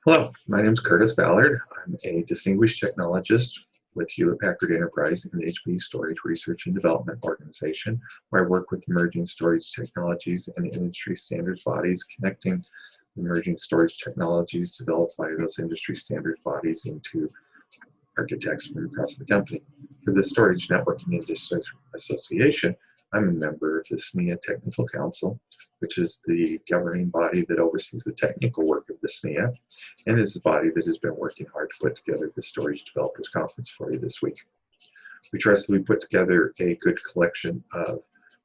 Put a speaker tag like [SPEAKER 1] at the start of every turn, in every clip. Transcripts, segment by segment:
[SPEAKER 1] Hello, my name is Curtis Ballard. I'm a distinguished technologist with Hewlett-Packard Enterprise and HP Storage Research and Development Organization, where I work with emerging storage technologies and industry standards bodies, connecting emerging storage technologies developed by those industry standards bodies into architects from across the company. For the Storage Networking Industry Association, I'm a member of the SNIA Technical Council, which is the governing body that oversees the technical work of the SNIA, and is the body that has been working hard to put together the Storage Developers Conference for you this week. We trust that we put together a good collection of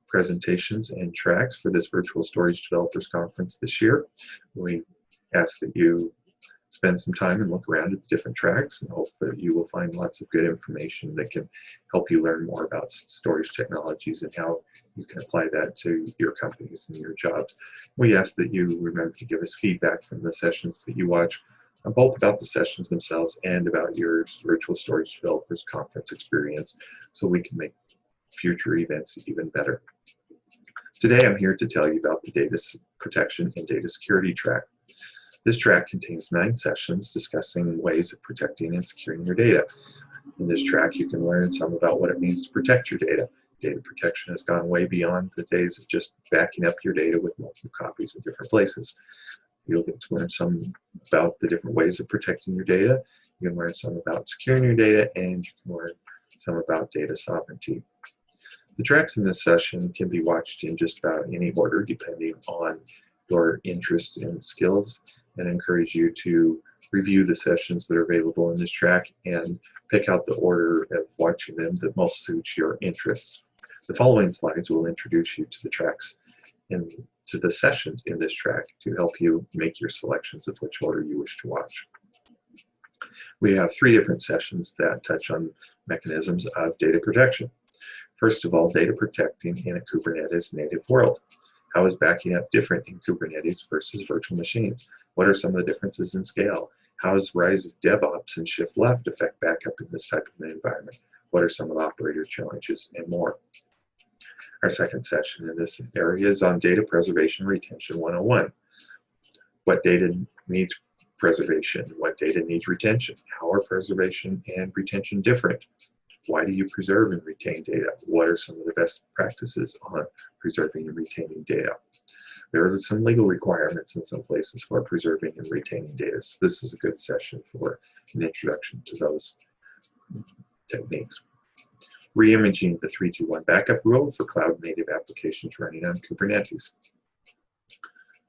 [SPEAKER 1] presentations and tracks for this virtual Storage Developers Conference this year. We ask that you spend some time and look around at the different tracks and hope that you will find lots of good information that can help you learn more about storage technologies and how you can apply that to your companies and your jobs. We ask that you remember to give us feedback from the sessions that you watch, both about the sessions themselves and about your virtual storage developers conference experience, so we can make future events even better. Today I'm here to tell you about the data protection and data security track. This track contains 9 sessions discussing ways of protecting and securing your data. In this track, you can learn some about what it means to protect your data. Data protection has gone way beyond the days of just backing up your data with multiple copies in different places. You'll get to learn some about the different ways of protecting your data. You can learn some about securing your data, and you can learn some about data sovereignty. The tracks in this session can be watched in just about any order depending on your interest and skills, and encourage you to review the sessions that are available in this track and pick out the order of watching them that most suits your interests. The following slides will introduce you to the tracks and to the sessions in this track to help you make your selections of which order you wish to watch. We have 3 different sessions that touch on mechanisms of data protection. First of all, data protecting in a Kubernetes native world. How is backing up different in Kubernetes versus virtual machines? What are some of the differences in scale? How does rise of DevOps and shift left affect backup in this type of an environment? What are some of the operator challenges, and more? Our second session in this area is on data preservation retention 101. What data needs preservation? What data needs retention? How are preservation and retention different? Why do you preserve and retain data? What are some of the best practices on preserving and retaining data? There are some legal requirements in some places for preserving and retaining data. So this is a good session for an introduction to those techniques. Re-imaging the 3-2-1 backup rule for cloud-native applications running on Kubernetes.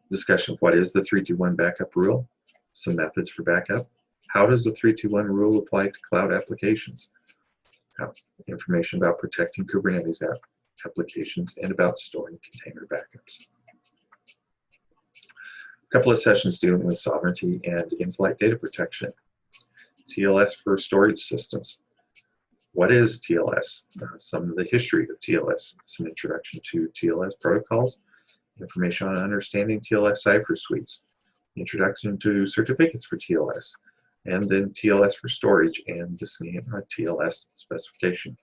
[SPEAKER 1] Discussion of what is the 3-2-1 backup rule, some methods for backup. How does the 3-2-1 rule apply to cloud applications? Information about protecting Kubernetes applications and about storing container backups. A couple of sessions dealing with sovereignty and in-flight data protection. TLS for storage systems. What is TLS? Some of the history of TLS, some introduction to TLS protocols, information on understanding TLS cipher suites, introduction to certificates for TLS, and then TLS for storage and the TLS specification.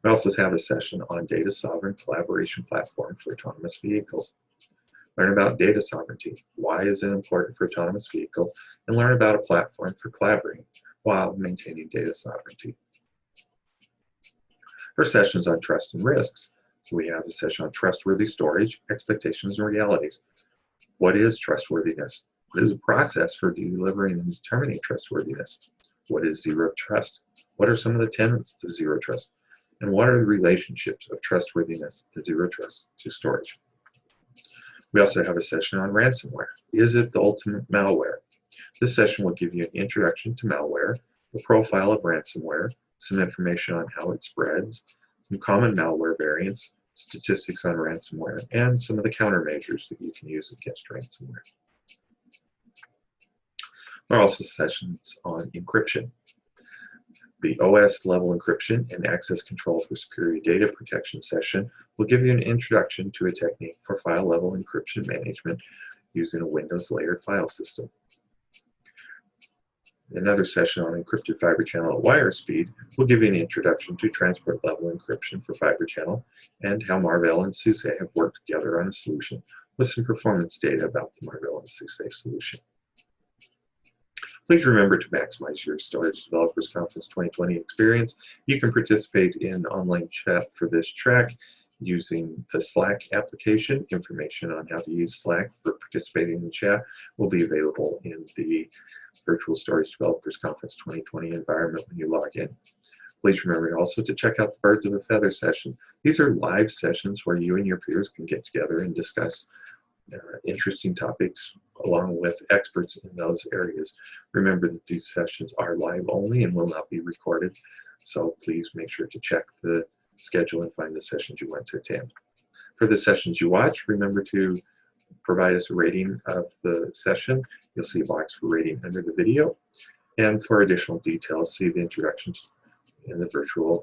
[SPEAKER 1] We also have a session on data sovereign collaboration platform for autonomous vehicles. Learn about data sovereignty. Why is it important for autonomous vehicles? And learn about a platform for collaborating while maintaining data sovereignty. For sessions on trust and risks, we have a session on trustworthy storage, expectations and realities. What is trustworthiness? What is a process for delivering and determining trustworthiness? What is zero trust? What are some of the tenets of zero trust? And what are the relationships of trustworthiness and zero trust to storage? We also have a session on ransomware. Is it the ultimate malware? This session will give you an introduction to malware, a profile of ransomware, some information on how it spreads, some common malware variants, statistics on ransomware, and some of the countermeasures that you can use against ransomware. There are also sessions on encryption. The OS level encryption and access control for superior data protection session will give you an introduction to a technique for file level encryption management using a Windows layered file system. Another session on encrypted fiber channel at wire speed will give you an introduction to transport level encryption for fiber channel and how Marvell and SUSE have worked together on a solution with some performance data about the Marvell and SUSE solution. Please remember to maximize your Storage Developers Conference 2020 experience. You can participate in online chat for this track using the Slack application. Information on how to use Slack for participating in the chat will be available in the Virtual Storage Developers Conference 2020 environment when you log in. Please remember also to check out the Birds of a Feather session. These are live sessions where you and your peers can get together and discuss interesting topics along with experts in those areas. Remember that these sessions are live only and will not be recorded, so please make sure to check the schedule and find the sessions you want to attend. For the sessions you watch, remember to provide us a rating of the session. You'll see a box for rating under the video. And for additional details, see the introduction in the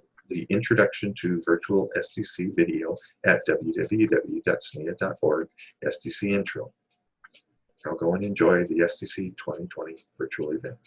[SPEAKER 1] Introduction to Virtual SDC video at www.snea.org SDC Intro. Now go and enjoy the SDC 2020 virtual event.